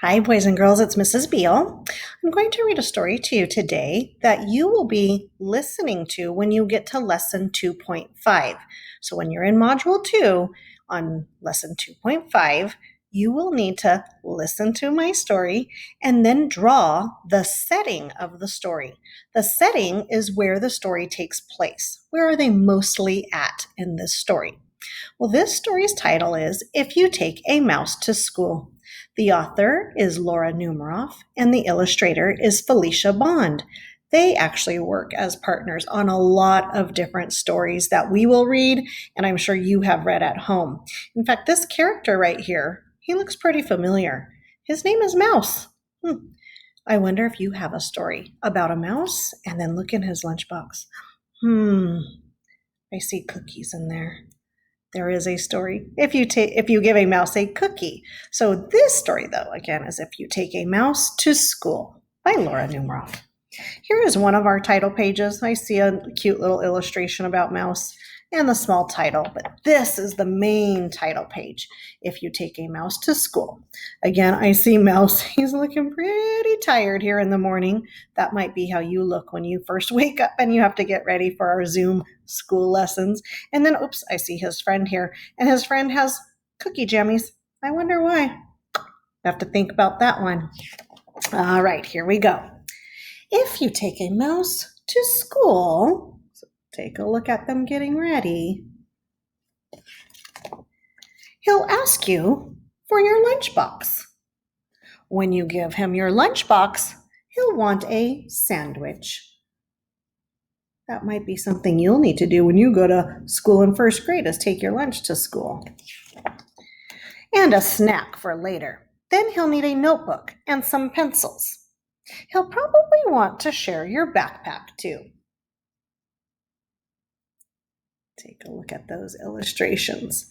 Hi, boys and girls, it's Mrs. Beal. I'm going to read a story to you today that you will be listening to when you get to lesson 2.5. So, when you're in module 2 on lesson 2.5, you will need to listen to my story and then draw the setting of the story. The setting is where the story takes place. Where are they mostly at in this story? Well, this story's title is If You Take a Mouse to School. The author is Laura Numeroff, and the illustrator is Felicia Bond. They actually work as partners on a lot of different stories that we will read, and I'm sure you have read at home. In fact, this character right here, he looks pretty familiar. His name is Mouse. I wonder if you have a story about a mouse, and then look in his lunchbox. I see cookies in there. There is a story if you give a mouse a cookie. So this story, though, again, is If You Take a Mouse to School by Laura Numeroff. Here is one of our title pages. I see a cute little illustration about mouse and the small title, but this is the main title page, If You Take a Mouse to School. Again, I see Mouse. He's looking pretty tired here in the morning. That might be how you look when you first wake up and you have to get ready for our Zoom school lessons. And then, oops, I see his friend here, and his friend has cookie jammies. I wonder why. I have to think about that one. All right, here we go. If you take a mouse to school, so take a look at them getting ready, he'll ask you for your lunchbox. When you give him your lunchbox, he'll want a sandwich. That might be something you'll need to do when you go to school in first grade, is take your lunch to school. And a snack for later. Then he'll need a notebook and some pencils. He'll probably want to share your backpack too. Take a look at those illustrations.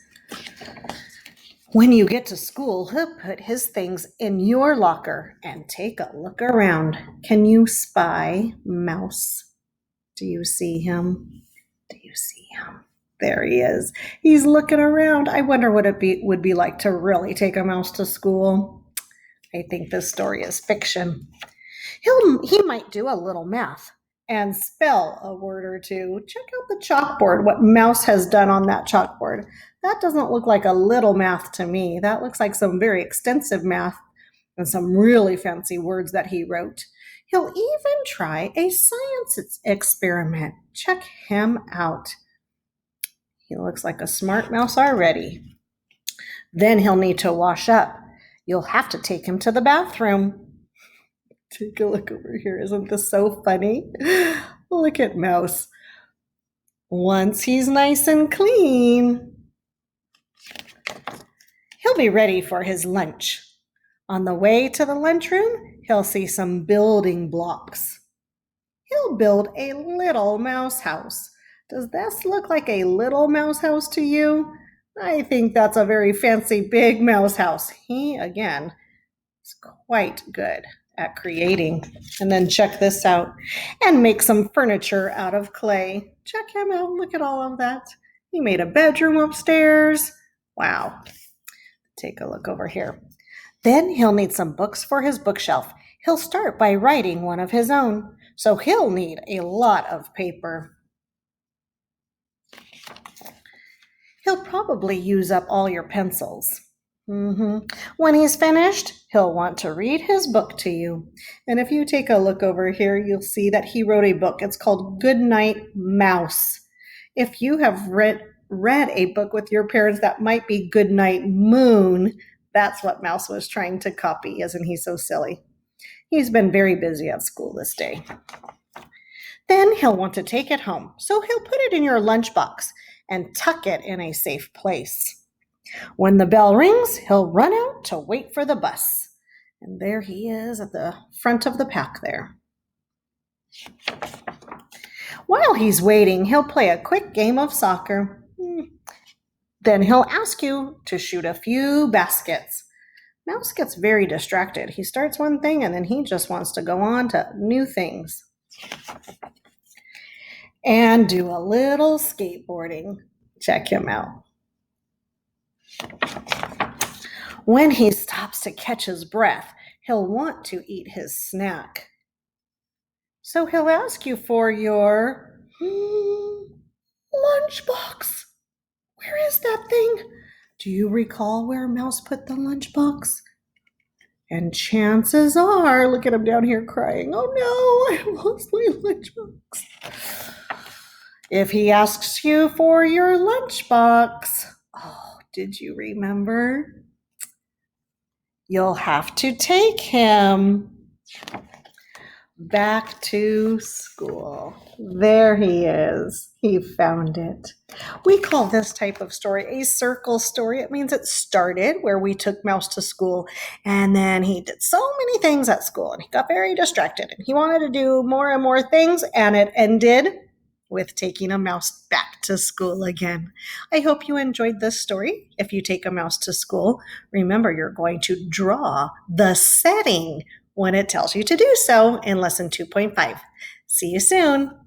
When you get to school, he'll put his things in your locker and take a look around. Can you spy Mouse? Do you see him? Do you see him? There he is. He's looking around. I wonder what it would be like to really take a mouse to school. I think this story is fiction. He might do a little math and spell a word or two. Check out the chalkboard, what Mouse has done on that chalkboard. That doesn't look like a little math to me. That looks like some very extensive math and some really fancy words that he wrote. He'll even try a science experiment. Check him out. He looks like a smart mouse already. Then he'll need to wash up. You'll have to take him to the bathroom. Take a look over here. Isn't this so funny? Look at Mouse. Once he's nice and clean, he'll be ready for his lunch. On the way to the lunchroom, he'll see some building blocks. He'll build a little mouse house. Does this look like a little mouse house to you? I think that's a very fancy big mouse house. He, again, is quite good at creating. And then check this out. And make some furniture out of clay. Check him out. Look at all of that. He made a bedroom upstairs. Wow. Take a look over here. Then he'll need some books for his bookshelf. He'll start by writing one of his own. So he'll need a lot of paper. He'll probably use up all your pencils. When he's finished, he'll want to read his book to you. And if you take a look over here, you'll see that he wrote a book. It's called Goodnight Mouse. If you have read a book with your parents that might be Goodnight Moon, that's what Mouse was trying to copy. Isn't he so silly? He's been very busy at school this day. Then he'll want to take it home. So he'll put it in your lunchbox and tuck it in a safe place. When the bell rings, he'll run out to wait for the bus. And there he is at the front of the pack there. While he's waiting, he'll play a quick game of soccer. Then he'll ask you to shoot a few baskets. Mouse gets very distracted. He starts one thing and then he just wants to go on to new things. And do a little skateboarding. Check him out. When he stops to catch his breath, he'll want to eat his snack. So he'll ask you for your lunchbox. Where is that thing? Do you recall where Mouse put the lunchbox? And chances are, look at him down here crying, oh no, I lost my lunchbox. If he asks you for your lunchbox, oh, did you remember? You'll have to take him back to school. There he is. He found it. We call this type of story a circle story. It means it started where we took Mouse to school, and then he did so many things at school, and he got very distracted, and he wanted to do more and more things, and it ended with taking a mouse back to school again. I hope you enjoyed this story. If you take a mouse to school, remember you're going to draw the setting when it tells you to do so in lesson 2.5. See you soon.